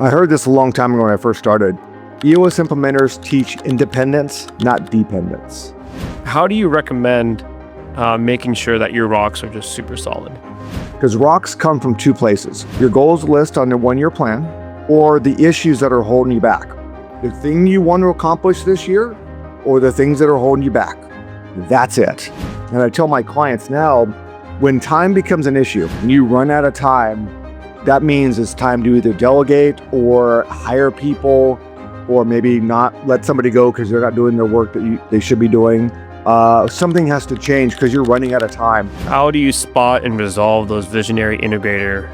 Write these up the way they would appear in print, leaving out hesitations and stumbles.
I heard this a long time ago when I first started. EOS implementers teach independence, not dependence. How do you recommend making sure that your rocks are just super solid? Because rocks come from two places. Your goals list on your one-year plan, or the issues that are holding you back. The thing you want to accomplish this year, or the things that are holding you back. That's it. And I tell my clients now, when time becomes an issue, when you run out of time, that means it's time to either delegate or hire people, or maybe not let somebody go because they're not doing their work that they should be doing. Something has to change because you're running out of time. How do you spot and resolve those visionary integrator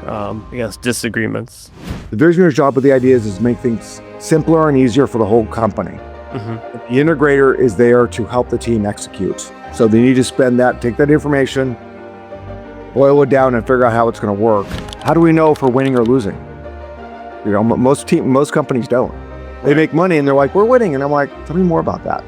disagreements? The visionary's job with the ideas is to make things simpler and easier for the whole company. The integrator is there to help the team execute. So they need to take that information, boil it down, and figure out how it's going to work. How do we know if we're winning or losing? You know, most companies don't. They make money and they're like, we're winning. And I'm like, tell me more about that.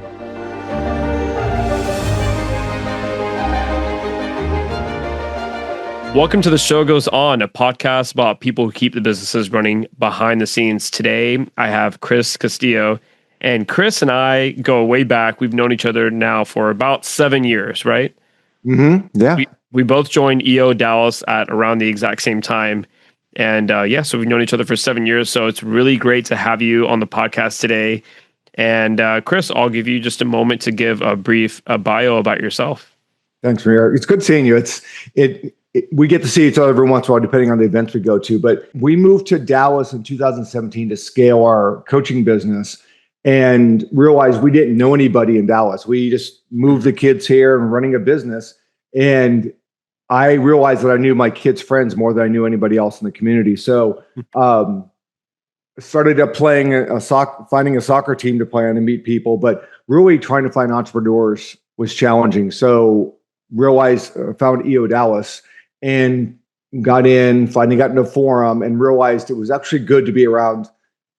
Welcome to The Show Goes On, a podcast about people who keep the businesses running behind the scenes. Today, I have Chris Castillo. And Chris and I go way back. We've known each other now for about 7 years, right? Yeah. We both joined EO Dallas at around the exact same time. And so we've known each other for 7 years. So it's really great to have you on the podcast today. And Chris, I'll give you just a moment to give a brief bio about yourself. Thanks, Aamir. It's good seeing you. We get to see each other every once in a while, depending on the events we go to. But we moved to Dallas in 2017 to scale our coaching business and realized we didn't know anybody in Dallas. We just moved the kids here and running a business. And I realized that I knew my kids' friends more than I knew anybody else in the community. So started up finding a soccer team to play on and meet people, but really trying to find entrepreneurs was challenging. So found EO Dallas and finally got into a forum and realized it was actually good to be around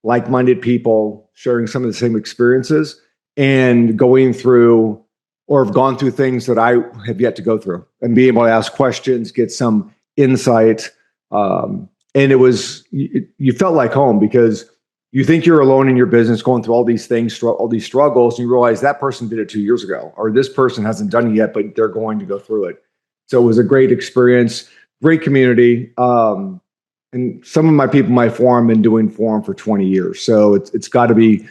like-minded people sharing some of the same experiences and going through or have gone through things that I have yet to go through and be able to ask questions, get some insight. And you felt like home because you think you're alone in your business going through all these things, all these struggles, and you realize that person did it 2 years ago, or this person hasn't done it yet, but they're going to go through it. So it was a great experience, great community. And some of my people in my forum been doing forum for 20 years. So it's got to be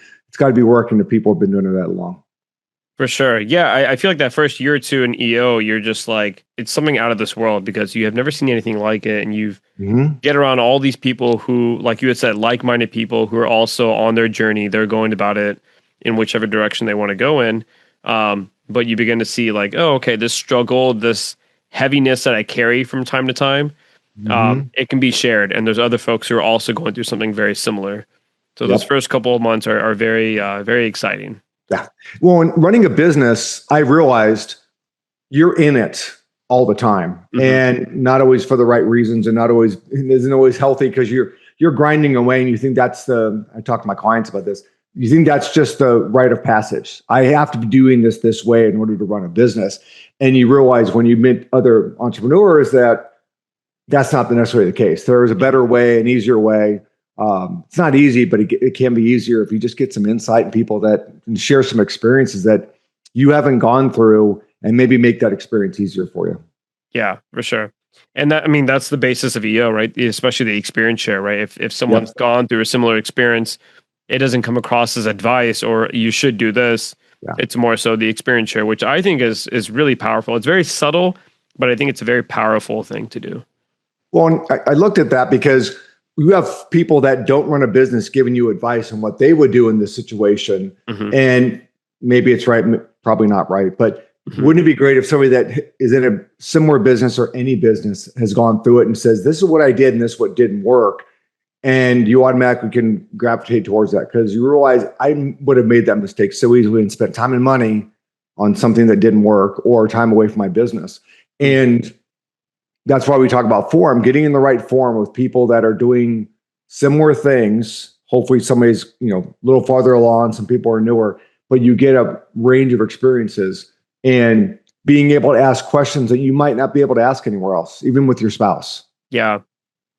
working to people who've been doing it that long. For sure. Yeah, I feel like that first year or two in EO, you're just like, it's something out of this world because you have never seen anything like it. And you've get around all these people who, like you had said, like-minded people who are also on their journey. They're going about it in whichever direction they want to go in. But you begin to see like, oh, okay, this struggle, this heaviness that I carry from time to time, it can be shared. And there's other folks who are also going through something very similar. So those first couple of months are very, very exciting. Yeah. Well, in running a business, I realized you're in it all the time and not always for the right reasons and isn't always healthy because you're grinding away and you think I talk to my clients about this. You think that's just the rite of passage. I have to be doing this way in order to run a business. And you realize when you meet other entrepreneurs that that's not necessarily the case. There is a better way, an easier way. It's not easy, but it can be easier if you just get some insight and people that share some experiences that you haven't gone through and maybe make that experience easier for you. Yeah, for sure. And that's the basis of EO, right? Especially the experience share, right? If someone's gone through a similar experience, it doesn't come across as advice or you should do this. Yeah. It's more so the experience share, which I think is really powerful. It's very subtle, but I think it's a very powerful thing to do. Well, I looked at that because you have people that don't run a business giving you advice on what they would do in this situation. And maybe it's right, probably not right. But wouldn't it be great if somebody that is in a similar business or any business has gone through it and says, this is what I did and this is what didn't work. And you automatically can gravitate towards that because you realize I would have made that mistake so easily and spent time and money on something that didn't work or time away from my business. And that's why we talk about forum, getting in the right forum with people that are doing similar things. Hopefully somebody's, a little farther along, some people are newer, but you get a range of experiences and being able to ask questions that you might not be able to ask anywhere else, even with your spouse. Yeah.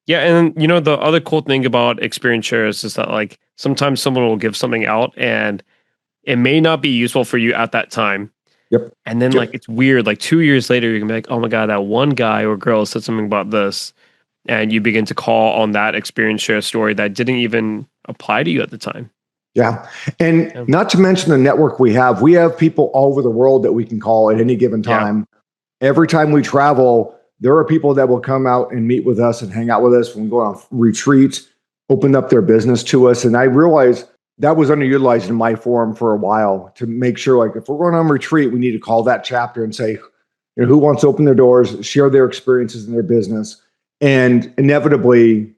Yeah, and the other cool thing about experience shares is that like sometimes someone will give something out and it may not be useful for you at that time. Yep. And then like Yep. it's weird, like 2 years later, you're gonna be like, oh my God, that one guy or girl said something about this. And you begin to call on that experience share story that didn't even apply to you at the time. Yeah. And Yeah. not to mention the network we have. We have people all over the world that we can call at any given Yeah. time. Every time we travel, there are people that will come out and meet with us and hang out with us when we go on retreats, open up their business to us. And I realized that was underutilized in my forum for a while to make sure, like, if we're going on retreat, we need to call that chapter and say, who wants to open their doors, share their experiences in their business. And inevitably,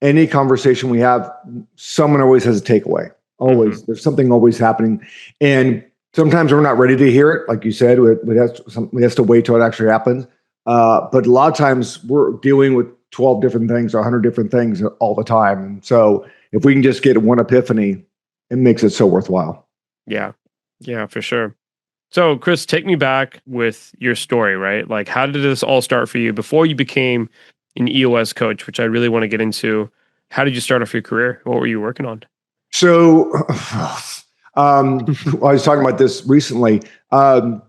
any conversation we have, someone always has a takeaway. Always. There's something always happening. And sometimes we're not ready to hear it. Like you said, we have to wait till it actually happens. But a lot of times we're dealing with 12 different things or 100 different things all the time. And so if we can just get one epiphany, it makes it so worthwhile. Yeah. Yeah, for sure. So Chris, take me back with your story, right? Like how did this all start for you before you became an EOS coach, which I really want to get into? How did you start off your career? What were you working on? So I was talking about this recently. A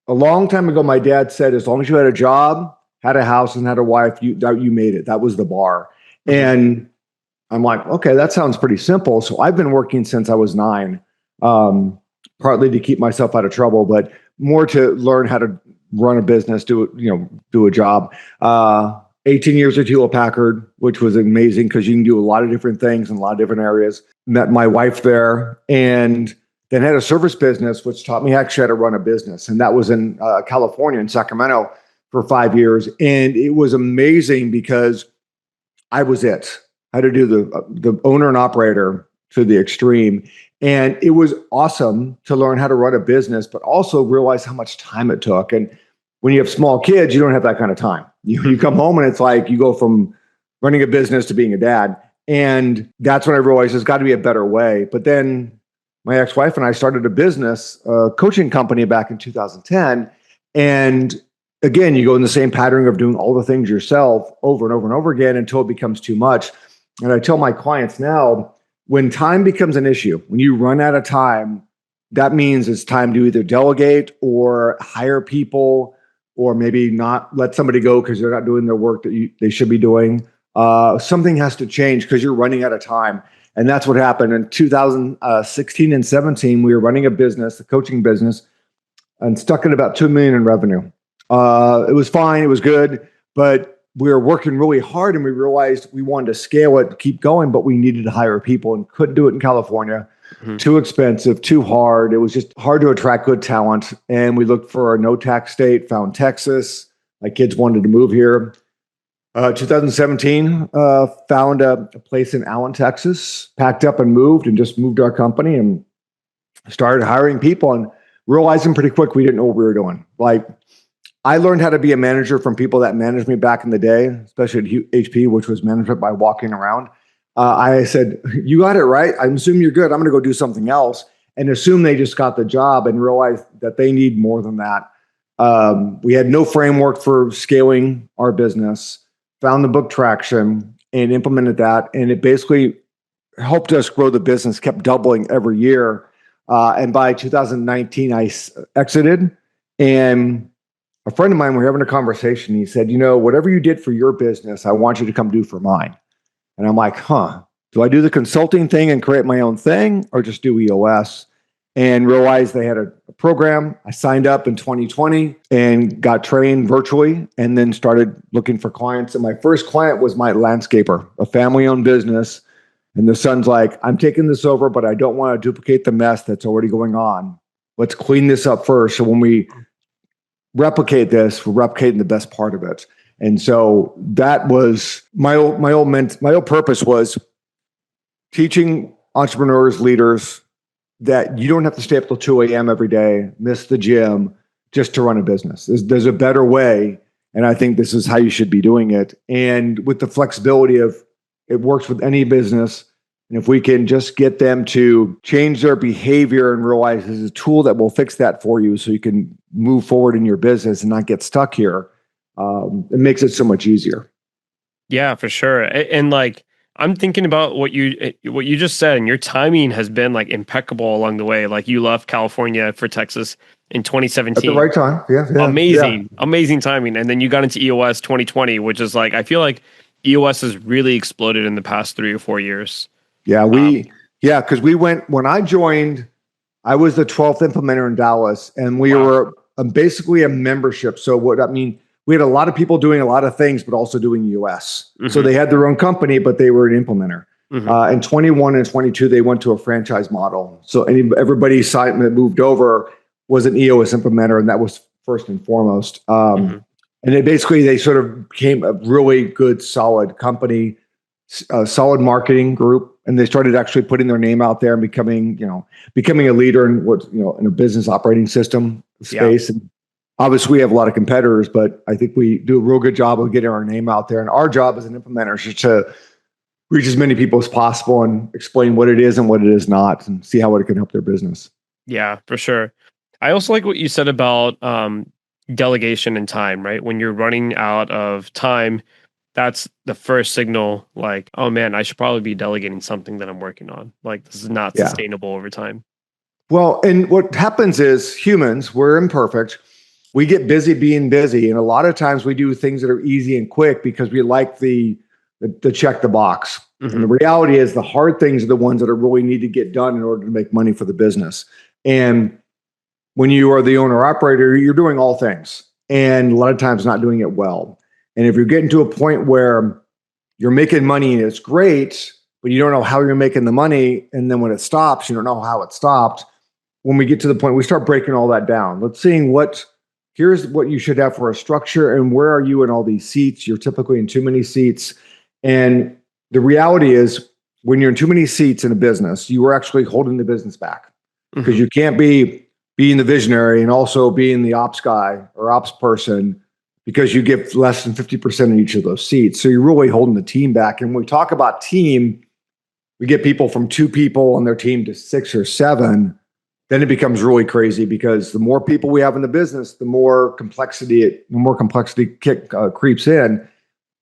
long time ago, my dad said, as long as you had a job, had a house, and had a wife, you made it. That was the bar. And I'm like, okay, that sounds pretty simple. So I've been working since I was 9, partly to keep myself out of trouble, but more to learn how to run a business, do a job. 18 years at Hewlett Packard, which was amazing because you can do a lot of different things in a lot of different areas. Met my wife there, and then had a service business, which taught me actually how to run a business. And that was in California, in Sacramento, for 5 years. And it was amazing because I was it. I had to do the owner and operator to the extreme. And it was awesome to learn how to run a business, but also realize how much time it took. And when you have small kids, you don't have that kind of time. You come home and it's like you go from running a business to being a dad. And that's when I realized there's got to be a better way. But then my ex-wife and I started a business, a coaching company back in 2010. And again, you go in the same pattern of doing all the things yourself over and over and over again until it becomes too much. And I tell my clients now, when time becomes an issue, when you run out of time, that means it's time to either delegate or hire people, or maybe not let somebody go because they're not doing their work that they should be doing. Something has to change because you're running out of time. And that's what happened in 2016 and 17. We were running a business, a coaching business, and stuck at about $2 million in revenue. It was fine. It was good. But we were working really hard, and we realized we wanted to scale it, keep going, but we needed to hire people and couldn't do it in California. Too expensive, too hard. It was just hard to attract good talent. And we looked for a no tax state, found Texas. My kids wanted to move here. 2017, found a place in Allen, Texas, packed up and just moved our company and started hiring people, and realizing pretty quick we didn't know what we were doing. Like, I learned how to be a manager from people that managed me back in the day, especially at HP, which was management by walking around. I said, you got it right. I assume you're good. I'm going to go do something else, and assume they just got the job, and realize that they need more than that. We had no framework for scaling our business, found the book Traction and implemented that. And it basically helped us grow the business, kept doubling every year. And by 2019, I exited, and a friend of mine, we were having a conversation. He said, whatever you did for your business, I want you to come do for mine. And I'm like, do I do the consulting thing and create my own thing, or just do EOS? And realized they had a program. I signed up in 2020 and got trained virtually, and then started looking for clients. And my first client was my landscaper, a family-owned business. And the son's like, I'm taking this over, but I don't want to duplicate the mess that's already going on. Let's clean this up first. So when we replicate this, we're replicating the best part of it. And so that was my whole purpose, was teaching entrepreneurs, leaders, that you don't have to stay up till 2 a.m. every day, miss the gym, just to run a business. There's a better way. And I think this is how you should be doing it. And with the flexibility of, it works with any business. And if we can just get them to change their behavior and realize there's a tool that will fix that for you so you can move forward in your business and not get stuck here, it makes it so much easier. Yeah, for sure. And like I'm thinking about what you just said, and your timing has been like impeccable along the way. Like you left California for Texas in At the 2017. right time. Yeah, yeah, yeah. Amazing timing. And then you got into EOS 2020, which is like I feel like EOS has really exploded in the past 3 or 4 years. Yeah, Um, because we went when I joined, I was the 12th implementer in Dallas, and we wow. were basically a membership. So what I mean, we had a lot of people doing a lot of things, but also doing US. So Hmm. they had their own company, but they were an implementer. Hmm. In 21 and 22, they went to a franchise model. So everybody signed that moved over was an EOS implementer, and that was first and foremost. Hmm. And they sort of became a really good, solid company, a solid marketing group, and they started actually putting their name out there and becoming a leader in in a business operating system Yeah. space. And obviously, we have a lot of competitors, but I think we do a real good job of getting our name out there. And our job as an implementer is to reach as many people as possible and explain what it is and what it is not, and see how it can help their business. Yeah, for sure. I also like what you said about delegation and time, right? When you're running out of time, that's the first signal like, oh man, I should probably be delegating something that I'm working on. Like this is not Yeah. sustainable over time. Well, and what happens is humans, we're imperfect. We get busy being busy, and a lot of times we do things that are easy and quick because we like the check the box. And the Hmm. reality is the hard things are the ones that are really need to get done in order to make money for the business. And when you are the owner operator, you're doing all things, and a lot of times not doing it well. And if you're getting to a point where you're making money and it's great, but you don't know how you're making the money, and then when it stops, you don't know how it stopped. When we get to the point, we start breaking all that down. Let's seeing here's what you should have for a structure, and where are you in all these seats? You're typically in too many seats. And the reality is, when you're in too many seats in a business, you are actually holding the business back, because Hmm. you can't be being the visionary and also being the ops guy or ops person, because you give less than 50% in each of those seats. So you're really holding the team back. And when we talk about team, we get people from 2 people on their team to 6 or 7. Then it becomes really crazy, because the more people we have in the business, the more complexity creeps in.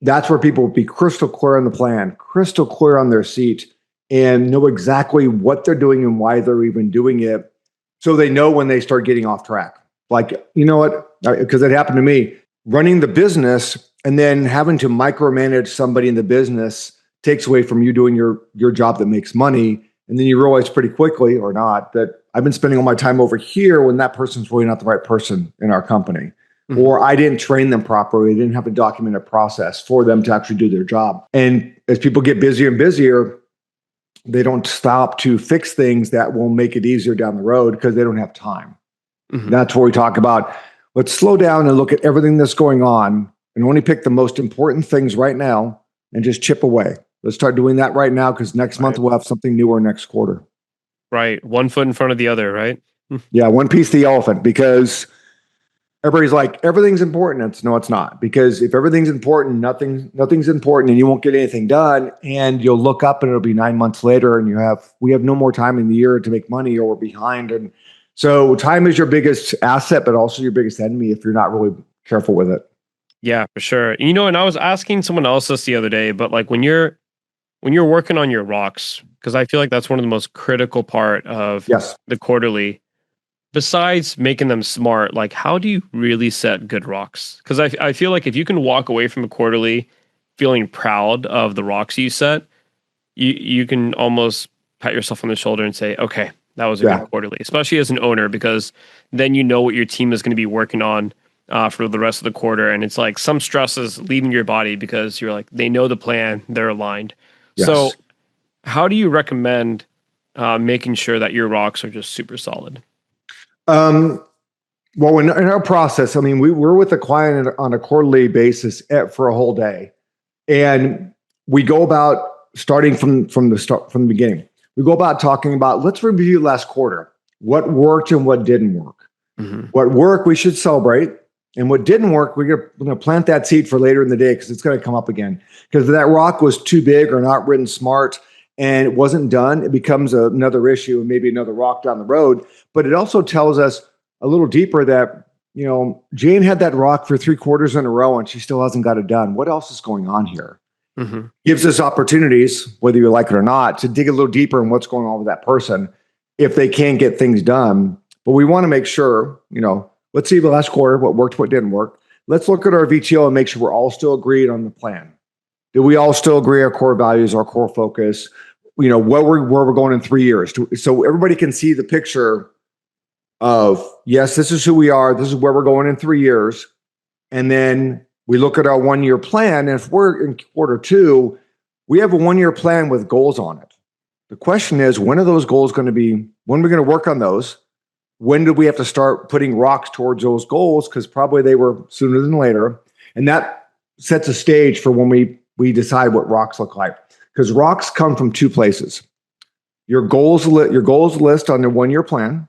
That's where people will be crystal clear on the plan, crystal clear on their seat, and know exactly what they're doing and why they're even doing it. So they know when they start getting off track. Like, you know what? Because it happened to me running the business, and then having to micromanage somebody in the business takes away from you doing your job that makes money. And then you realize pretty quickly, or not, that I've been spending all my time over here when that person's really not the right person in our company. Hmm. Or I didn't train them properly. I didn't have a documented process for them to actually do their job. And as people get busier and busier, they don't stop to fix things that will make it easier down the road, because they don't have time. Hmm. That's where we talk about, let's slow down and look at everything that's going on and only pick the most important things right now and just chip away. Let's start doing that right now, because next month Right. we'll have something new, or next quarter. Right. One foot in front of the other, right? Yeah, one piece of the elephant, because everybody's like, everything's important. No, it's not. Because if everything's important, nothing's important, and you won't get anything done. And you'll look up and it'll be 9 months later, and we have no more time in the year to make money, or we're behind. And so time is your biggest asset, but also your biggest enemy if you're not really careful with it. Yeah, for sure. And I was asking someone else this the other day, but like when you're working on your rocks, because I feel like that's one of the most critical part of Yes. the quarterly, besides making them smart, like how do you really set good rocks? Because I feel like if you can walk away from a quarterly feeling proud of the rocks you set, you can almost pat yourself on the shoulder and say, okay, that was a Yeah. good quarterly, especially as an owner, because then you know what your team is going to be working on for the rest of the quarter. And it's like some stress is leaving your body because you're like, they know the plan, they're aligned. So Yes. how do you recommend making sure that your rocks are just super solid? Um, well, in our process, I mean, we're with the client on a quarterly basis for a whole day, and we go about starting from the beginning. We go about talking about, let's review last quarter, what worked and what didn't work. Hmm. What worked, we should celebrate, and what didn't work, we're going to plant that seed for later in the day, because it's going to come up again. Because that rock was too big or not written smart and it wasn't done, it becomes another issue and maybe another rock down the road. But it also tells us a little deeper that, Jane had that rock for 3 quarters in a row and she still hasn't got it done. What else is going on here? gives us opportunities, whether you like it or not, to dig a little deeper in what's going on with that person if they can't get things done. But we want to make sure, let's see the last quarter, what worked, what didn't work. Let's look at our VTO and make sure we're all still agreed on the plan. Do we all still agree our core values, our core focus, where we're going in 3 years? So everybody can see the picture of, yes, this is who we are. This is where we're going in 3 years. And then we look at our 1 year plan. And if we're in quarter 2, we have a 1 year plan with goals on it. The question is, when are those goals going to be, when are we going to work on those? When do we have to start putting rocks towards those goals? Because probably they were sooner than later. And that sets a stage for when we decide what rocks look like. Because rocks come from 2 places. Your goals list on the 1 year plan,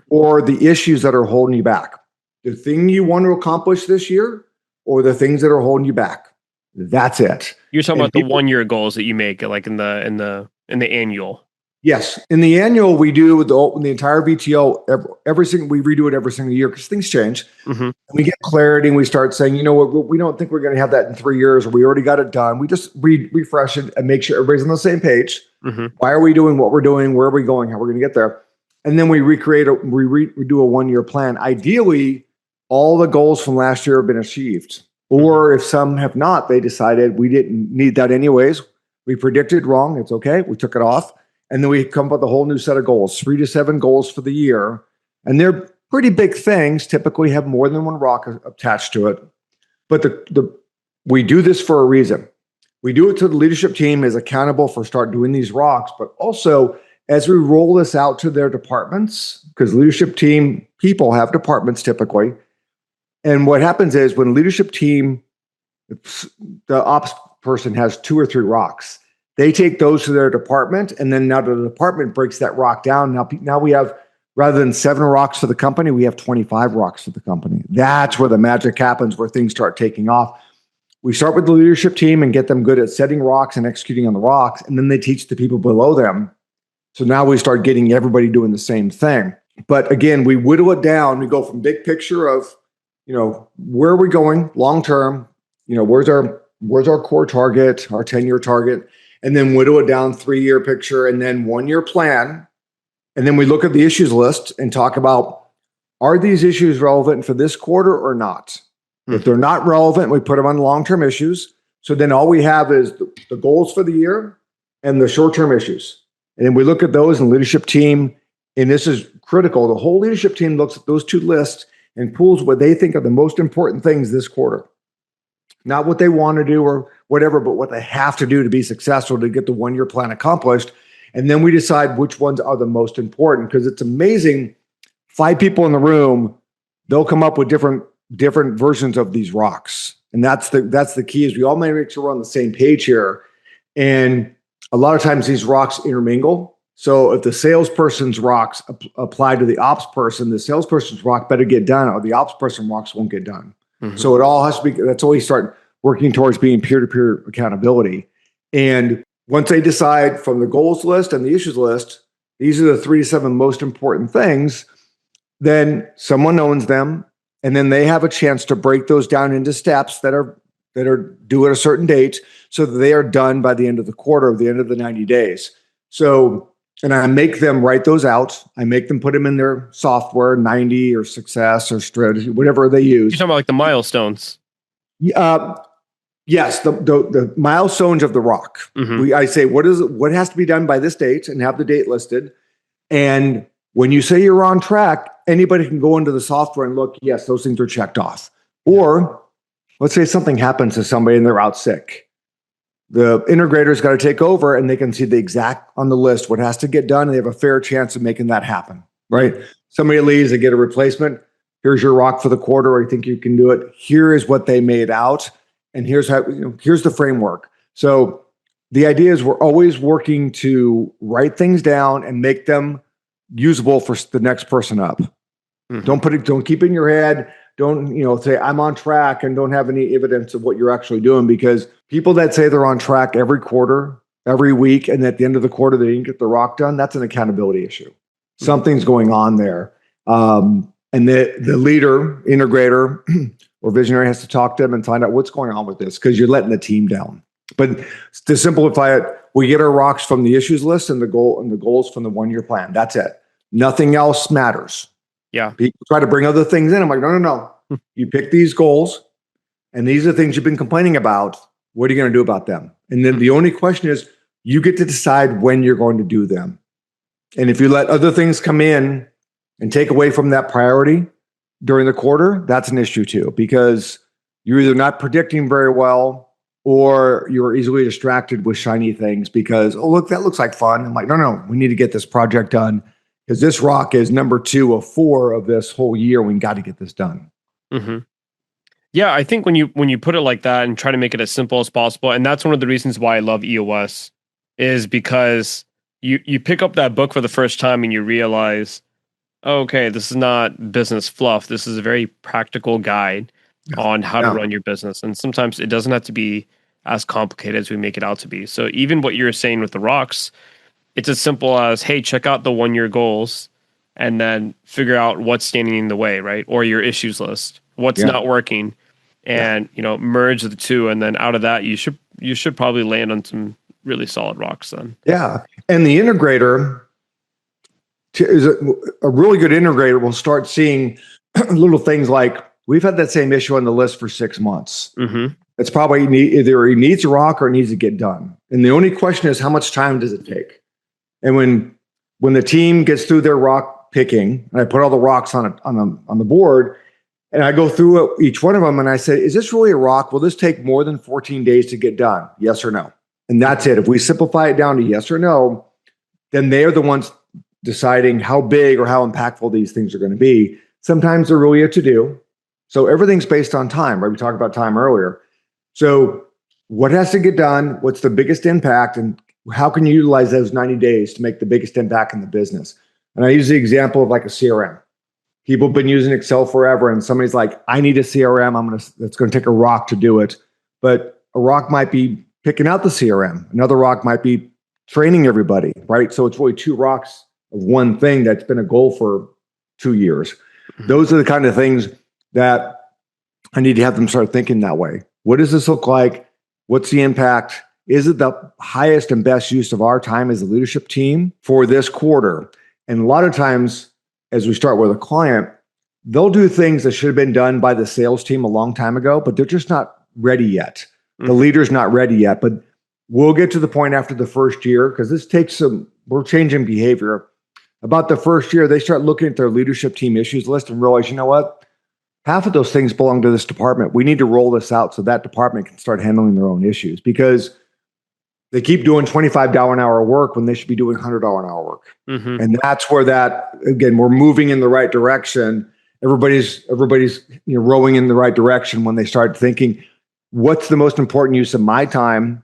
or the issues that are holding you back. The thing you want to accomplish this year, or the things that are holding you back. That's it. You're talking about the 1 year goals that you make, like in the annual. Yes, in the annual we do the entire VTO we redo it every single year because things change. And we get clarity and we start saying, you know what, we don't think we're going to have that in 3 years, or we already got it done. We just refresh it and make sure everybody's on the same page. Why are we doing what we're doing? Where are we going? How we're going to get there? And then we do a 1 year plan. Ideally, all the goals from last year have been achieved. Or if some have not, they decided we didn't need that anyways. We predicted wrong. It's okay. We took it off. And then we come up with a whole new set of goals, 3 to 7 goals for the year. And they're pretty big things, typically have more than one rock attached to it. But we do this for a reason. We do it so the leadership team is accountable for start doing these rocks, but also as we roll this out to their departments, because leadership team people have departments typically. And what happens is when leadership team, the ops person has 2 or 3 rocks, they take those to their department, and then now the department breaks that rock down. Now we have, rather than 7 rocks for the company, we have 25 rocks for the company. That's where the magic happens, where things start taking off. We start with the leadership team and get them good at setting rocks and executing on the rocks, and then they teach the people below them. So now we start getting everybody doing the same thing. But again, we whittle it down. We go from big picture of, where are we going long term? Where's our core target, our 10-year target? And then whittle it down 3 year picture and then 1 year plan. And then we look at the issues list and talk about, are these issues relevant for this quarter or not? If they're not relevant, we put them on long-term issues. So then all we have is the goals for the year and the short-term issues. And then we look at those and leadership team, and this is critical. The whole leadership team looks at those 2 lists and pulls what they think are the most important things this quarter. Not what they want to do or whatever, but what they have to do to be successful to get the 1 year plan accomplished. And then we decide which ones are the most important, because it's amazing. 5 people in the room, they'll come up with different versions of these rocks. And that's the key, is we all make sure we're on the same page here. And a lot of times these rocks intermingle. So if the salesperson's rocks apply to the ops person, the salesperson's rock better get done, or the ops person rocks won't get done. So it all has to be, that's always start working towards being peer-to-peer accountability. And once they decide from the goals list and the issues list, these are the 3 to 7 most important things, then someone owns them. And then they have a chance to break those down into steps that are due at a certain date, so that they are done by the end of the quarter, or the end of the 90 days. So, and I make them write those out. I make them put them in their software, 90 or success or strategy, whatever they use. You're talking about like the milestones. Yes, the milestones of the rock. I say, what has to be done by this date, and have the date listed. And when you say you're on track, anybody can go into the software and look, yes, those things are checked off. Or let's say something happens to somebody and they're out sick. The integrator's got to take over, and they can see the exact on the list what has to get done, and they have a fair chance of making that happen, right? Somebody leaves, they get a replacement. Here's your rock for the quarter. I think you can do it. Here is what they made out, and here's how. Here's the framework. So the idea is we're always working to write things down and make them usable for the next person up. Don't keep it in your head. Don't, say I'm on track and don't have any evidence of what you're actually doing, because people that say they're on track every quarter, every week, and at the end of the quarter, they didn't get the rock done, that's an accountability issue. Something's going on there. And the leader, integrator, or visionary has to talk to them and find out what's going on with this, because you're letting the team down. But to simplify it, we get our rocks from the issues list and the goals from the 1-year plan. That's it. Nothing else matters. Yeah. People try to bring other things in. I'm like, no. You pick these goals, and these are things you've been complaining about. What are you going to do about them? And then the only question is, you get to decide when you're going to do them. And if you let other things come in and take away from that priority during the quarter, that's an issue too, because you're either not predicting very well or you're easily distracted with shiny things because, oh, look, that looks like fun. I'm like, no, we need to get this project done because this rock is number 2 of 4 of this whole year. We got to get this done. Mm-hmm. Yeah, I think when you put it like that and try to make it as simple as possible, and that's one of the reasons why I love EOS, is because you pick up that book for the first time and you realize, oh, okay, this is not business fluff. This is a very practical guide on how to run your business. And sometimes it doesn't have to be as complicated as we make it out to be. So even what you're saying with the rocks, it's as simple as, hey, check out the 1-year goals and then figure out what's standing in the way, right? Or your issues list, what's not working, and merge the two. And then out of that, you should probably land on some really solid rocks then. Yeah. And the integrator is a really good integrator will start seeing little things like, we've had that same issue on the list for 6 months. Mm-hmm. It's probably either he needs a rock or it needs to get done. And the only question is, how much time does it take? And when the team gets through their rock picking, and I put all the rocks on the board, and I go through each one of them, and I say, is this really a rock? Will this take more than 14 days to get done? Yes or no? And that's it. If we simplify it down to yes or no, then they are the ones deciding how big or how impactful these things are going to be. Sometimes they're really a to-do. So everything's based on time, right? We talked about time earlier. So what has to get done? What's the biggest impact? And how can you utilize those 90 days to make the biggest impact in the business? And I use the example of like a CRM. People have been using Excel forever, and somebody's like, I need a CRM. It's going to take a rock to do it. But a rock might be picking out the CRM. Another rock might be training everybody, right? So it's really 2 rocks of one thing that's been a goal for 2 years. Mm-hmm. Those are the kind of things that I need to have them start thinking that way. What does this look like? What's the impact? Is it the highest and best use of our time as a leadership team for this quarter? And a lot of times, as we start with a client, they'll do things that should have been done by the sales team a long time ago, but they're just not ready yet. Mm-hmm. The leader's not ready yet, but we'll get to the point after the first year, because this takes we're changing behavior. About the first year, they start looking at their leadership team issues list and realize, you know what? Half of those things belong to this department. We need to roll this out so that department can start handling their own issues, because they keep doing $25 an hour work when they should be doing $100 an hour work. Mm-hmm. And that's where again, we're moving in the right direction. Everybody's rowing in the right direction when they start thinking, what's the most important use of my time?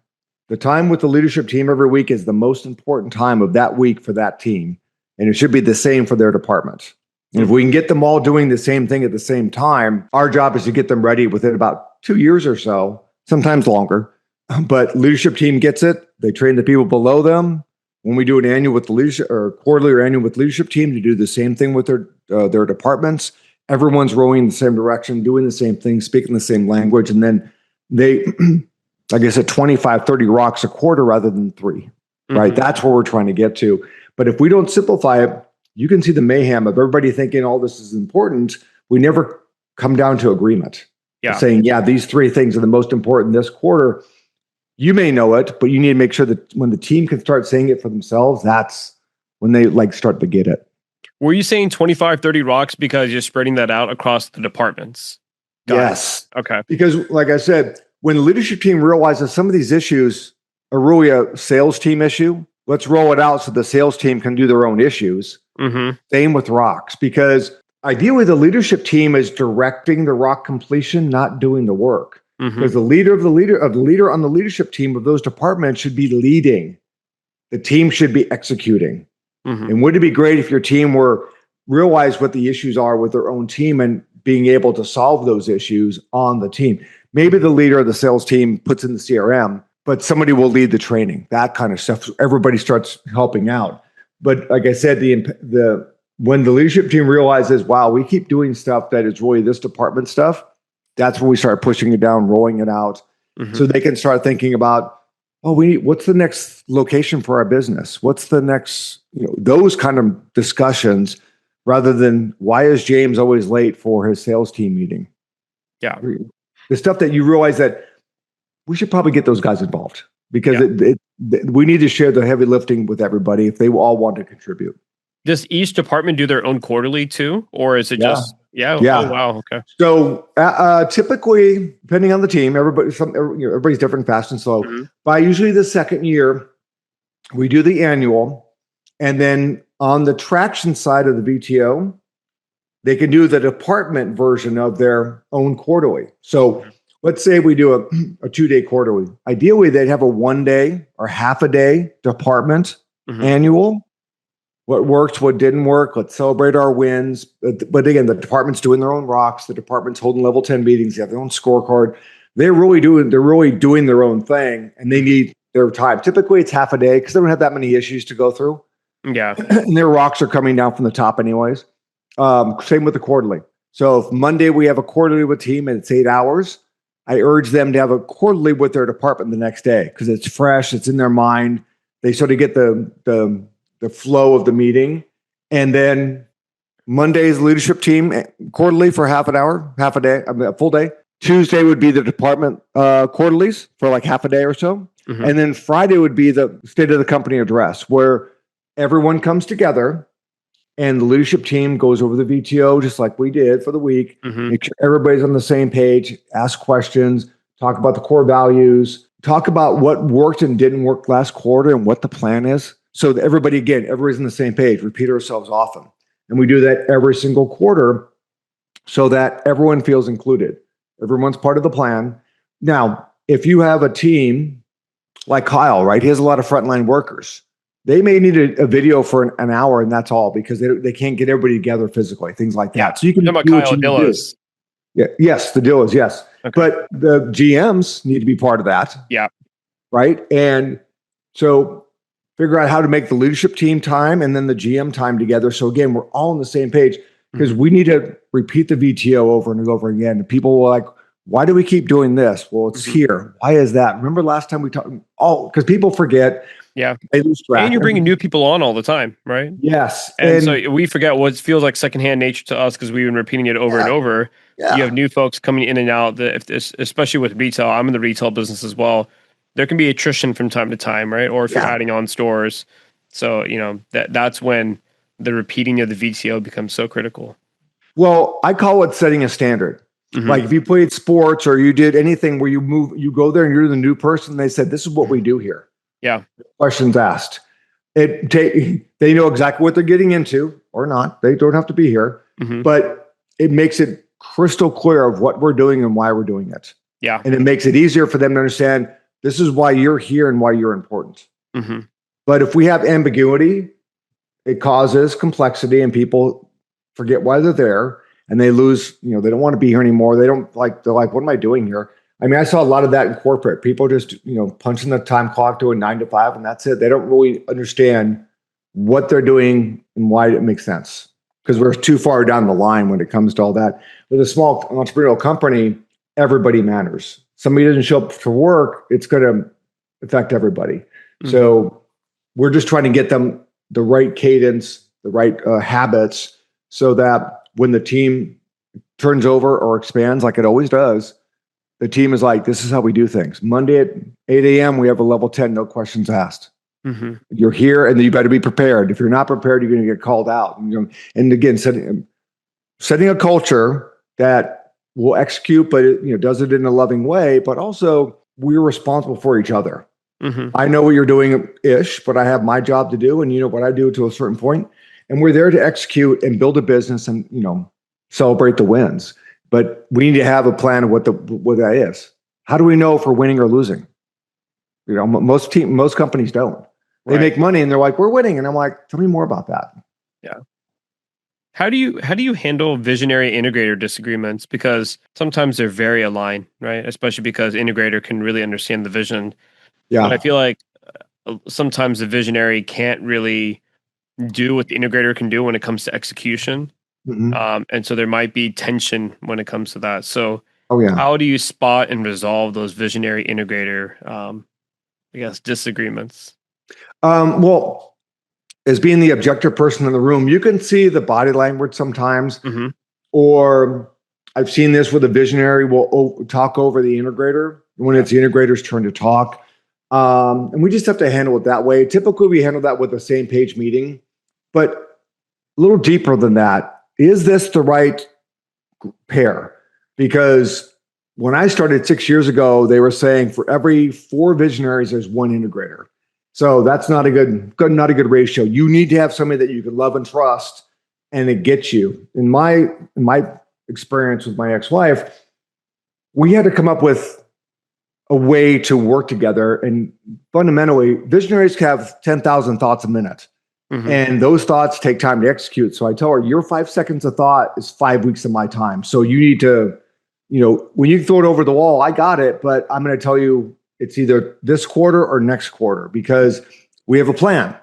The time with the leadership team every week is the most important time of that week for that team. And it should be the same for their department. And if we can get them all doing the same thing at the same time, our job is to get them ready within about 2 years or so, sometimes longer. But leadership team gets it. They train the people below them. When we do an annual with the leadership or quarterly or annual with leadership team to do the same thing with their departments, everyone's rowing in the same direction, doing the same thing, speaking the same language. And then they, like I said, 25, 30 rocks a quarter rather than 3, right? Mm-hmm. That's where we're trying to get to. But if we don't simplify it, you can see the mayhem of everybody thinking all this is important. We never come down to agreement. Yeah. Saying, yeah, these 3 things are the most important this quarter. You may know it, but you need to make sure that when the team can start saying it for themselves, that's when they start to get it. Were you saying 25, 30 rocks because you're spreading that out across the departments? Yes. Okay. Because like I said, when the leadership team realizes some of these issues are really a sales team issue, let's roll it out so the sales team can do their own issues. Mm-hmm. Same with rocks, because ideally the leadership team is directing the rock completion, not doing the work. Mm-hmm. Because the leader on the leadership team of those departments should be leading. The team should be executing. Mm-hmm. And wouldn't it be great if your team realize what the issues are with their own team and being able to solve those issues on the team? Maybe the leader of the sales team puts in the CRM, but somebody will lead the training, that kind of stuff. So everybody starts helping out. But like I said, when the leadership team realizes, wow, we keep doing stuff that is really this department stuff, that's when we start pushing it down, rolling it out. So they can start thinking about, what's the next location for our business? What's the next, those kind of discussions, rather than why is James always late for his sales team meeting? Yeah. The stuff that you realize that we should probably get those guys involved, because we need to share the heavy lifting with everybody if they all want to contribute. Does each department do their own quarterly too? Or is it just, Yeah. Oh, wow. Okay. So typically, depending on the team, everybody's different, fast and slow. By usually the second year, we do the annual. And then on the traction side of the VTO, they can do the department version of their own quarterly. So let's say we do a 2-day quarterly. Ideally, they'd have a 1-day or half a day department annual. What worked, what didn't work. Let's celebrate our wins. But again, the department's doing their own rocks. The department's holding level 10 meetings. They have their own scorecard. They're really doing their own thing, and they need their time. Typically, it's half a day because they don't have that many issues to go through. Yeah. And their rocks are coming down from the top anyways. Same with the quarterly. So if Monday we have a quarterly with team and it's 8 hours, I urge them to have a quarterly with their department the next day, because it's fresh, it's in their mind. They sort of get the flow of the meeting. And then Monday's leadership team quarterly for half an hour, half a day, a full day. Tuesday would be the department quarterlies for like half a day or so. And then Friday would be the state of the company address, where everyone comes together and the leadership team goes over the VTO just like we did for the week. Make sure everybody's on the same page, ask questions, talk about the core values, talk about what worked and didn't work last quarter and what the plan is. So that everybody's on the same page, repeat ourselves often. And we do that every single quarter so that everyone feels included. Everyone's part of the plan. Now, if you have a team like Kyle, right? He has a lot of frontline workers. They may need a video for an hour, and that's all, because they can't get everybody together physically, things like that. Yeah. So you can do Kyle what you Dillos. Yeah. Yes, the Dillos, yes. Okay. But the GMs need to be part of that. Yeah. Right? And so figure out how to make the leadership team time and then the GM time together. So again, we're all on the same page, because we need to repeat the VTO over and over again. And people were like, why do we keep doing this? Well, it's here. Why is that? Remember last time we talked? Because people forget. Yeah. They lose track. And you're bringing new people on all the time, right? Yes. And so we forget what feels like secondhand nature to us, because we've been repeating it over and over. Yeah. You have new folks coming in and out, especially with retail. I'm in the retail business as well. There can be attrition from time to time, right? Or if you're adding on stores. So, that's when the repeating of the VTO becomes so critical. Well, I call it setting a standard. Like if you played sports or you did anything where you go there and you're the new person, they said, this is what we do here. Yeah. Questions asked. They know exactly what they're getting into or not. They don't have to be here, but it makes it crystal clear of what we're doing and why we're doing it. Yeah. And it makes it easier for them to understand this is why you're here and why you're important. But if we have ambiguity, it causes complexity and people forget why they're there. And they lose, they don't want to be here anymore. They're like, what am I doing here? I mean, I saw a lot of that in corporate. People just, punching the time clock to a 9 to 5 and that's it. They don't really understand what they're doing and why it makes sense, because we're too far down the line when it comes to all that. With a small entrepreneurial company, everybody matters. Somebody doesn't show up for work, it's going to affect everybody. So we're just trying to get them the right cadence, the right habits, so that when the team turns over or expands like it always does, the team is like, this is how we do things. Monday at 8 a.m., we have a level 10, no questions asked. You're here and you better be prepared. If you're not prepared, you're going to get called out. And again, setting a culture that will execute, but it does it in a loving way, but also we're responsible for each other. I know what you're doing-ish, but I have my job to do, and you know what I do to a certain point. And we're there to execute and build a business and, celebrate the wins. But we need to have a plan of what that is. How do we know if we're winning or losing? Most companies don't. They make money and they're like, we're winning. And I'm like, tell me more about that. Yeah. How do you handle visionary integrator disagreements? Because sometimes they're very aligned, right? Especially because integrator can really understand the vision. Yeah. But I feel like sometimes the visionary can't really do what the integrator can do when it comes to execution. And so there might be tension when it comes to that. So Oh yeah. How do you spot and resolve those visionary integrator, disagreements? Well, as being the objective person in the room, you can see the body language sometimes, Mm-hmm. or I've seen this with a visionary will talk over the integrator when it's the integrator's turn to talk. And we just have to handle it that way. Typically, we handle that with a same page meeting, but a little deeper than that. Is this the right pair? Because when I started 6 years ago, they were saying for every 4 visionaries, there's 1 integrator. So that's not a good ratio. You need to have somebody that you can love and trust, and it gets you. In my experience with my ex-wife, we had to come up with a way to work together. And fundamentally, visionaries have 10,000 thoughts a minute. Mm-hmm. And those thoughts take time to execute. So I tell her, your 5 seconds of thought is 5 weeks of my time. So you need to, when you throw it over the wall, I got it, but I'm going to tell you it's either this quarter or next quarter, because we have a plan.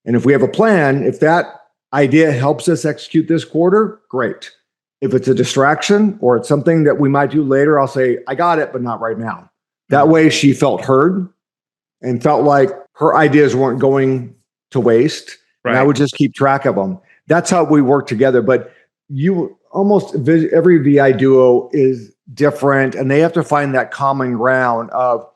And if we have a plan, if that idea helps us execute this quarter, great. If it's a distraction or it's something that we might do later, I'll say, I got it, but not right now. That way she felt heard and felt like her ideas weren't going to waste. Right. And I would just keep track of them. That's how we work together. But almost every VI duo is different, and they have to find that common ground of,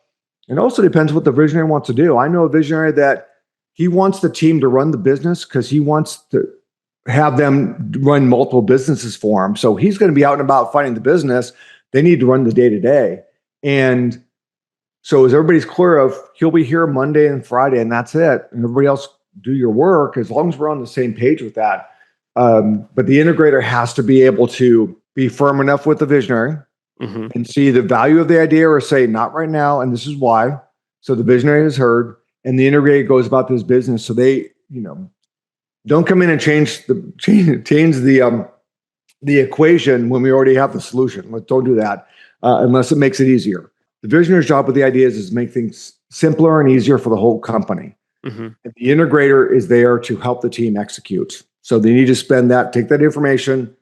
it also depends what the visionary wants to do. I know a visionary that he wants the team to run the business because he wants to have them run multiple businesses for him. So he's going to be out and about fighting the business. They need to run the day-to-day. And so as everybody's clear of, he'll be here Monday and Friday, and that's it. And everybody else do your work, as long as we're on the same page with that. But the integrator has to be able to be firm enough with the visionary and see the value of the idea, or say, not right now, and this is why. So the visionary is heard, and the integrator goes about this business. So they, don't come in and change the equation when we already have the solution. Don't do that unless it makes it easier. The visionary's job with the ideas is to make things simpler and easier for the whole company. And the integrator is there to help the team execute. So they need to take that information,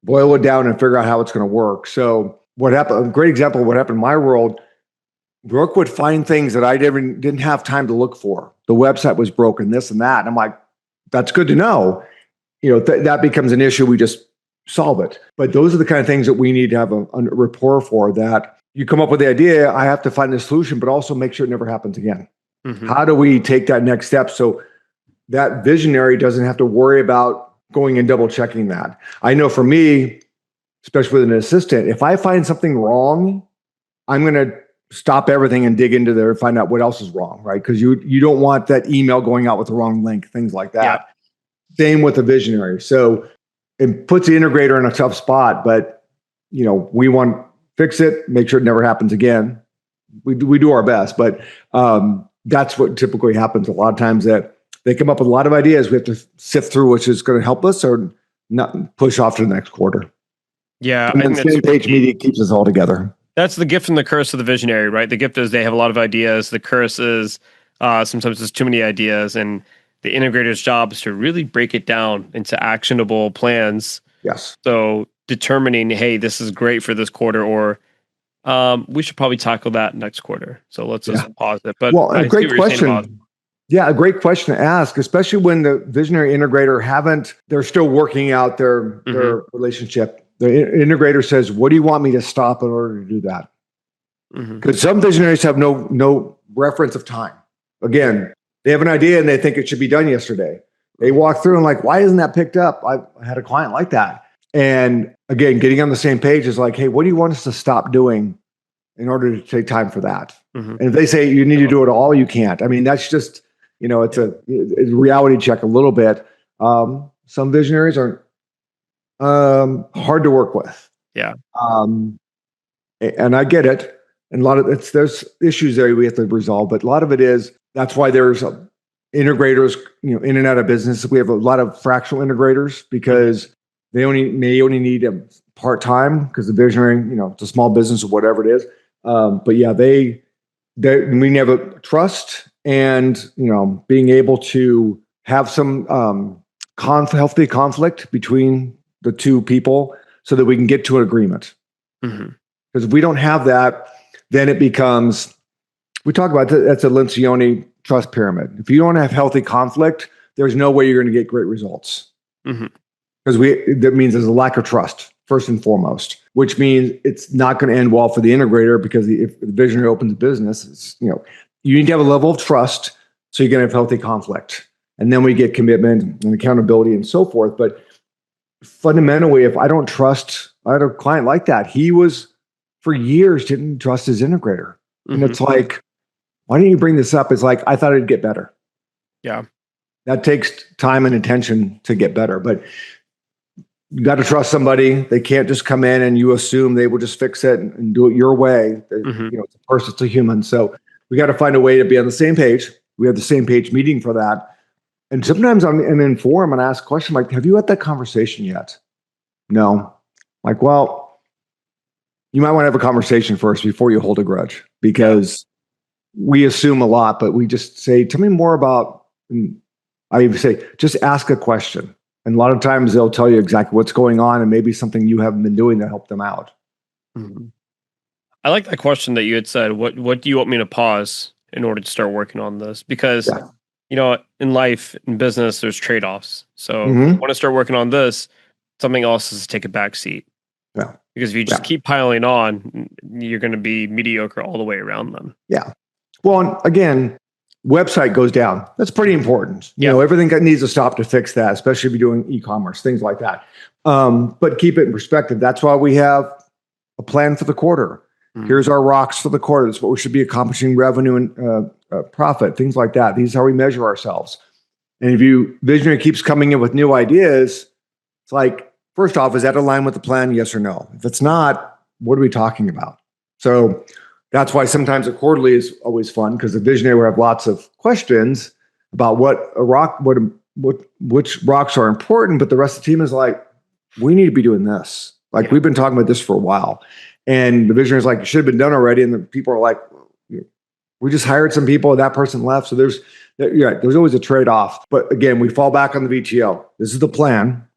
boil it down, and figure out how it's going to work. So what happened? A great example of what happened in my world. Brooke would find things that I didn't have time to look for. The website was broken, this and that. And I'm like, that's good to know. That becomes an issue. We just solve it. But those are the kind of things that we need to have a rapport for. That you come up with the idea, I have to find the solution, but also make sure it never happens again. How do we take that next step so that visionary doesn't have to worry about going and double checking that? I know for me, especially with an assistant, if I find something wrong, I'm going to stop everything and dig into there and find out what else is wrong, right? Because you don't want that email going out with the wrong link, things like that. Yeah. Same with the visionary. So it puts the integrator in a tough spot, but we want to fix it, make sure it never happens again. We do our best, but that's what typically happens a lot of times, that they come up with a lot of ideas. We have to sift through which is going to help us or not, push off to the next quarter. Yeah. And then the same page media keeps us all together. That's the gift and the curse of the visionary, right? The gift is they have a lot of ideas. The curse is sometimes there's too many ideas, and the integrator's job is to really break it down into actionable plans. Yes. So determining, hey, this is great for this quarter, or we should probably tackle that next quarter. So let's just pause it. But a great question. Yeah, a great question to ask, especially when the visionary integrator they're still working out their relationship. The integrator says, what do you want me to stop in order to do that? Because some visionaries have no reference of time. Again, they have an idea and they think it should be done yesterday. They walk through and like, why isn't that picked up? I had a client like that. And again, getting on the same page is like, hey, what do you want us to stop doing in order to take time for that? And if they say you need to do it all, you can't. I mean, that's just, it's a reality check a little bit. Some visionaries are hard to work with. Yeah. And I get it. And there's issues there we have to resolve, but a lot of it is, that's why there's integrators, in and out of business. We have a lot of fractional integrators because they may only need a part-time because the visionary, it's a small business or whatever it is. But yeah, we have a trust and, being able to have some healthy conflict between the two people so that we can get to an agreement. Because if we don't have that, then it becomes, we talk about that's a Lencioni trust pyramid. If you don't have healthy conflict, there's no way you're going to get great results. Because that means there's a lack of trust, first and foremost, which means it's not going to end well for the integrator, because if the visionary opens a business, it's, you need to have a level of trust so you're going to have healthy conflict. And then we get commitment and accountability and so forth. But fundamentally, if I don't trust, I had a client like that. He was, for years, didn't trust his integrator. And it's like, why didn't you bring this up? It's like, I thought it'd get better. Yeah. That takes time and attention to get better. But you got to trust somebody. They can't just come in and you assume they will just fix it and do it your way. It's a person, it's a human. So we got to find a way to be on the same page. We have the same page meeting for that. And sometimes I'm in forum and I ask a question like, have you had that conversation yet? No. Like, well, you might want to have a conversation first before you hold a grudge, because we assume a lot, but we just say, tell me more about, I even say, just ask a question. And a lot of times they'll tell you exactly what's going on and maybe something you haven't been doing to help them out. I like that question that you had said, what do you want me to pause in order to start working on this? Because, in life, in business, there's trade-offs. So if you want to start working on this, something else is to take a back seat. Yeah. Because if you just keep piling on, you're going to be mediocre all the way around them. Yeah. Well, and again, website goes down. That's pretty important. Everything needs to stop to fix that, especially if you're doing e-commerce, things like that. But keep it in perspective. That's why we have a plan for the quarter. Here's our rocks for the quarter. That's what we should be accomplishing: revenue and profit, things like that. These are how we measure ourselves. And if visionary keeps coming in with new ideas, it's like, first off, is that aligned with the plan? Yes or no? If it's not, what are we talking about? So that's why sometimes a quarterly is always fun, because the visionary will have lots of questions about which rocks are important, but the rest of the team is like, we need to be doing this. Like, we've been talking about this for a while. And the visionary is like, it should have been done already. And the people are like, we just hired some people and that person left. So there's always a trade-off. But again, we fall back on the VTO. This is the plan.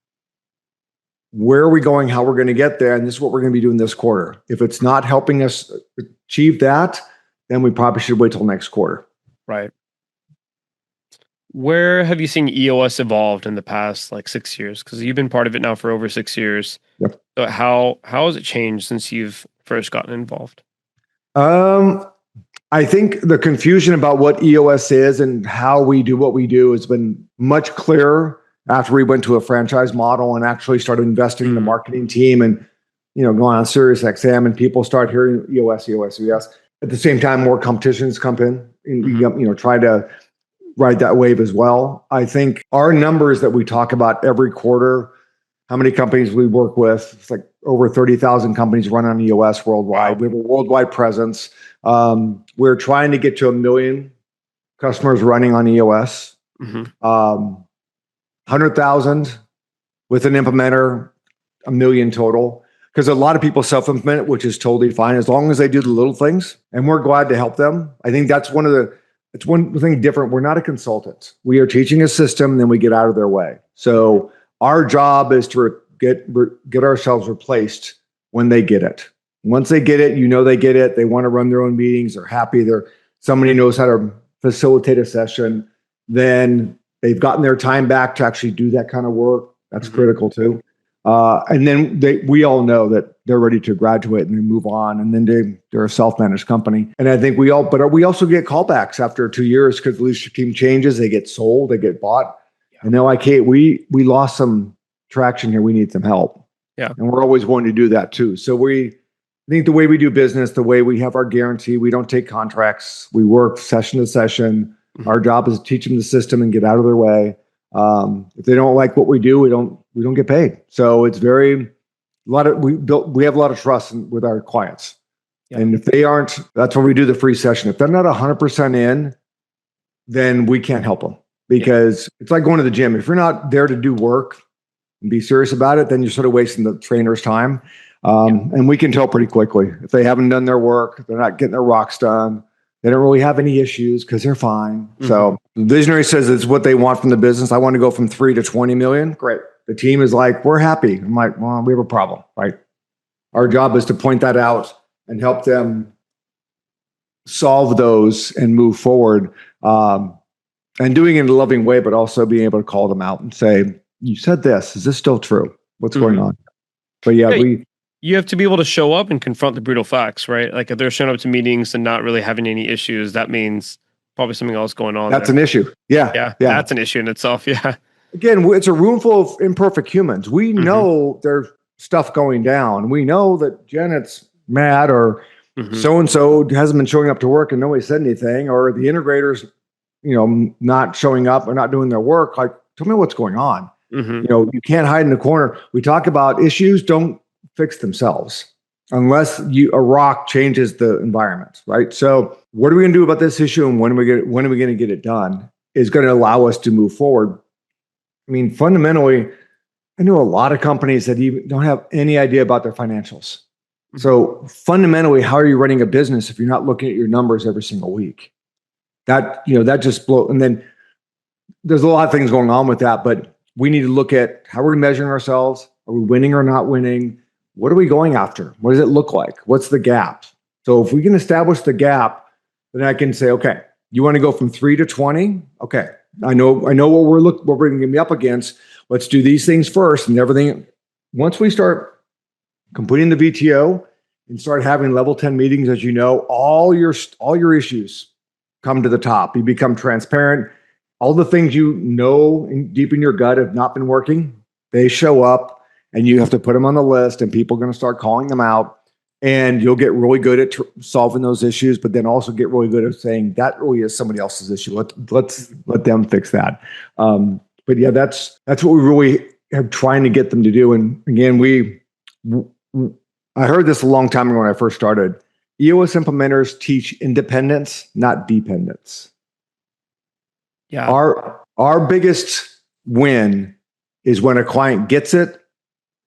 Where are we going? How we're going to get there? And this is what we're going to be doing this quarter. If it's not helping us achieve that, then we probably should wait till next quarter. Right. Where have you seen EOS evolved in the past 6 years? Because you've been part of it now for over 6 years. Yep. So how has it changed since you've first gotten involved? I think the confusion about what EOS is and how we do what we do has been much clearer after we went to a franchise model and actually started investing in the marketing team and, going on Sirius XM, and people start hearing EOS. At the same time, more competitions come in and, try to ride that wave as well. I think our numbers that we talk about every quarter, how many companies we work with, it's like over 30,000 companies run on EOS worldwide. We have a worldwide presence. We're trying to get to 1 million customers running on EOS. 100,000 with an implementer, 1 million total. Because a lot of people self-implement, which is totally fine as long as they do the little things, and we're glad to help them. I think that's it's one thing different. We're not a consultant. We are teaching a system, and then we get out of their way. So our job is to get ourselves replaced when they get it. Once they get it, they get it. They want to run their own meetings. They're happy. Somebody knows how to facilitate a session. Then they've gotten their time back to actually do that kind of work. That's critical too. And then we all know that they're ready to graduate and they move on. And then they're a self-managed company. And I think we also get callbacks after 2 years because the leadership team changes. They get sold, they get bought. Yeah. And they're like, hey, we lost some traction here. We need some help. Yeah. And we're always wanting to do that too. So I think the way we do business, the way we have our guarantee, we don't take contracts. We work session to session. Our job is to teach them the system and get out of their way. If they don't like what we do, we don't get paid. So it's we have a lot of trust with our clients. Yeah. And if they aren't, that's when we do the free session. If they're not 100% in, then we can't help them, because it's like going to the gym. If you're not there to do work and be serious about it, then you're sort of wasting the trainer's time. And we can tell pretty quickly if they haven't done their work, they're not getting their rocks done. They don't really have any issues because they're fine. So the visionary says it's what they want from the business. I want to go from 3 to 20 million. Great. The team is like, we're happy. I'm like, well, we have a problem, right? our job is to point that out and help them solve those and move forward. And doing it in a loving way, but also being able to call them out and say, you said this, is this still true? What's going on? But yeah, you have to be able to show up and confront the brutal facts, right? Like if they're showing up to meetings and not really having any issues, that means probably something else going on. That's an issue. Yeah. That's an issue in itself. Yeah. Again, it's a room full of imperfect humans. We know there's stuff going down. We know that Janet's mad, or so-and-so hasn't been showing up to work and nobody said anything, or the integrators, not showing up or not doing their work. Like, tell me what's going on. You can't hide in the corner. We talk about issues don't fix themselves unless a rock changes the environment, right? So what are we going to do about this issue, and when are we going to get it done is going to allow us to move forward. I mean, fundamentally, I know a lot of companies that even don't have any idea about their financials. So fundamentally, how are you running a business if you're not looking at your numbers every single week? That just blows. And then there's a lot of things going on with that, but we need to look at how we're measuring ourselves. Are we winning or not winning? What are we going after? What does it look like? What's the gap? So if we can establish the gap, then I can say, okay, you want to go from 3 to 20? Okay, I know what we're going to be up against. Let's do these things first, and everything. Once we start completing the VTO and start having level 10 meetings, as you know, all your issues come to the top. You become transparent. All the things deep in your gut have not been working, they show up, and you have to put them on the list, and people are going to start calling them out, and you'll get really good at solving those issues, but then also get really good at saying that really is somebody else's issue. Let them fix that. But yeah, that's what we really are trying to get them to do. And again, I heard this a long time ago when I first started. EOS implementers teach independence, not dependence. Yeah. Our biggest win is when a client gets it,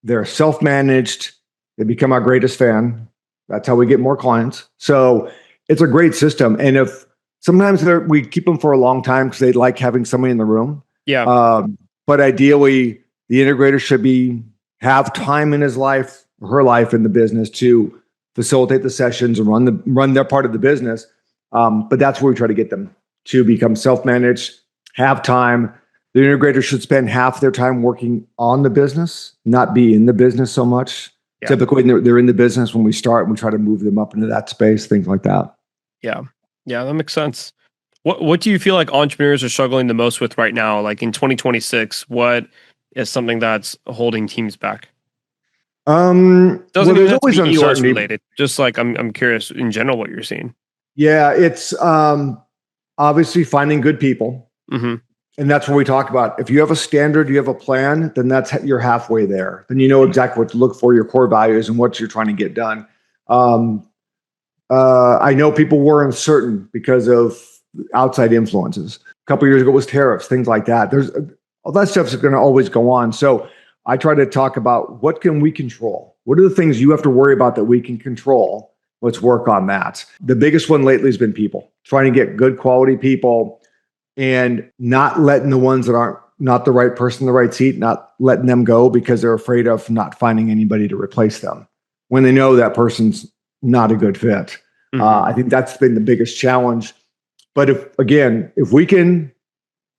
they're self-managed, they become our greatest fan. That's how we get more clients. So it's a great system. And if sometimes we keep them for a long time because they like having somebody in the room. Yeah. But ideally, the integrator should have time in his life, or her life in the business to facilitate the sessions and run their part of the business. But that's where we try to get them to become self-managed, have time. The integrator should spend half their time working on the business, not be in the business so much. Yeah. Typically, they're in the business when we start, and we try to move them up into that space, things like that. Yeah, that makes sense. What do you feel like entrepreneurs are struggling the most with right now? Like in 2026, what is something that's holding teams back? Doesn't even have to be EOS related. Just like I'm curious in general what you're seeing. Yeah, it's obviously finding good people, and that's what we talk about. If you have a standard, you have a plan, then you're halfway there. Then you know exactly what to look for, your core values, and what you're trying to get done. I know people were uncertain because of outside influences. A couple of years ago, it was tariffs, things like that. All that stuff's going to always go on. So I try to talk about what can we control? What are the things you have to worry about that we can control? Let's work on that. The biggest one lately has been people, trying to get good quality people and not letting the ones that aren't not the right person in the right seat, not letting them go because they're afraid of not finding anybody to replace them when they know that person's not a good fit. I think that's been the biggest challenge. But if we can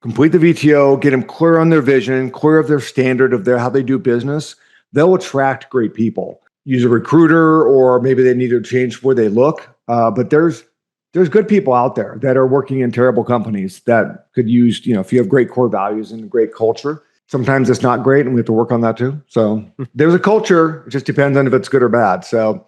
complete the VTO, get them clear on their vision, clear of their standard of how they do business, they'll attract great people. Use a recruiter, or maybe they need to change where they look. But there's good people out there that are working in terrible companies that could use, if you have great core values and a great culture. Sometimes it's not great, and we have to work on that too. So there's a culture. It just depends on if it's good or bad. So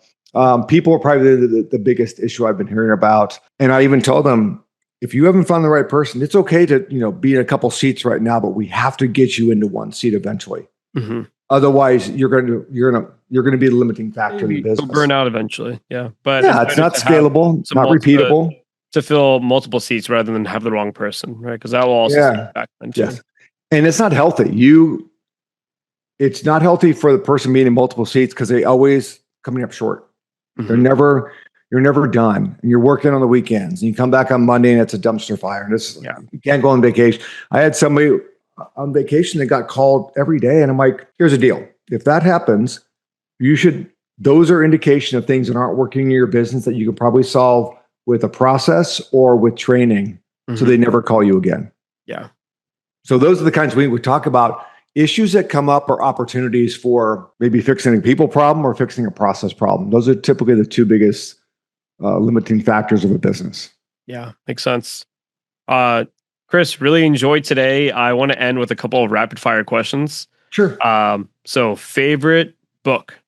people are probably the biggest issue I've been hearing about. And I even told them, if you haven't found the right person, it's okay to be in a couple seats right now, but we have to get you into one seat eventually. Otherwise, you're going to be the limiting factor in the business. You'll burn out eventually. Yeah, but it's not scalable, it's not repeatable. To fill multiple seats rather than have the wrong person, right? Because that will also set back eventually. Yes. And it's not healthy. It's not healthy for the person being in multiple seats because they always coming up short. You're never done, and you're working on the weekends, and you come back on Monday and it's a dumpster fire. And you can't go on vacation. I had somebody on vacation that got called every day, and I'm like, here's the deal. If that happens, you should those are indication of things that aren't working in your business that you could probably solve with a process or with training. So they never call you again. Yeah. So those are the kinds we would talk about. Issues that come up are opportunities for maybe fixing a people problem or fixing a process problem. Those are typically the two biggest limiting factors of a business. Yeah, makes sense. Chris, really enjoyed today. I want to end with a couple of rapid fire questions. Sure. So favorite book?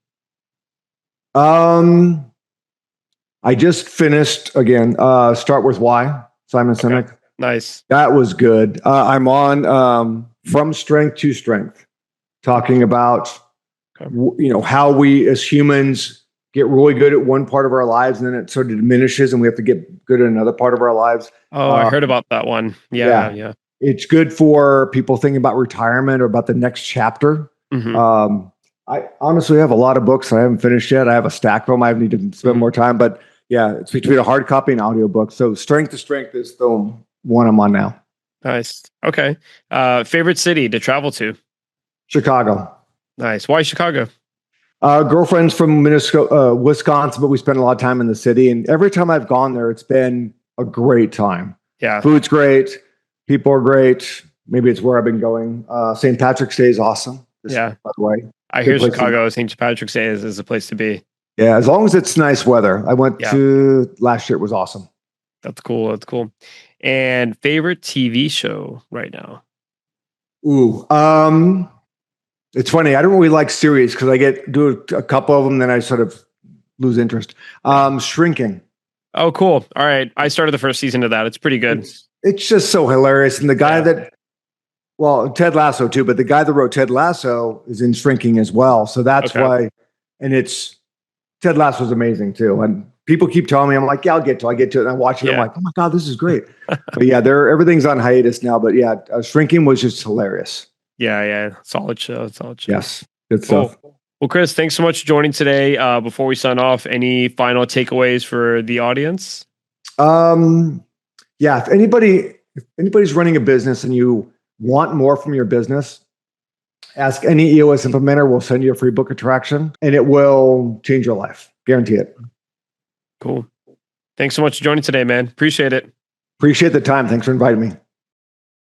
I just finished again, Start With Why, Simon Sinek. Okay. Nice. That was good. I'm on From Strength to Strength, talking about how we as humans get really good at one part of our lives and then it sort of diminishes and we have to get good at another part of our lives. Oh, I heard about that one. Yeah. It's good for people thinking about retirement or about the next chapter. I honestly have a lot of books I haven't finished yet. I have a stack of them. I need to spend more time, but yeah, it's between a hard copy and audiobook. So Strength to Strength is the one I'm on now. Nice. Okay. Favorite city to travel to? Chicago. Nice. Why Chicago? Girlfriend's from Wisconsin, but we spend a lot of time in the city. And every time I've gone there, it's been a great time. Yeah. Food's great. People are great. Maybe it's where I've been going. St. Patrick's Day is awesome. By the way. I hear Chicago, St. Patrick's Day is a place to be. Yeah, as long as it's nice weather. I went to last year. It was awesome. That's cool. And favorite TV show right now? Ooh, it's funny. I don't really like series because I do a couple of them, then I sort of lose interest. Shrinking. Oh, cool. All right. I started the first season of that. It's pretty good. It's just so hilarious. And the guy Ted Lasso too, but the guy that wrote Ted Lasso is in Shrinking as well. So that's why, and Ted Lasso is amazing too. And people keep telling me, I'm like, yeah, I'll get to it. And I watch it. I'm like, oh my God, this is great. But yeah, everything's on hiatus now. But yeah, Shrinking was just hilarious. Yeah. Solid show. Yes. Good stuff. Well, Chris, thanks so much for joining today. Before we sign off, any final takeaways for the audience? Yeah. If anybody's running a business and you want more from your business, ask any EOS implementer. We'll send you a free book of traction and it will change your life. Guarantee it. Cool. Thanks so much for joining today, man. Appreciate it. Appreciate the time. Thanks for inviting me.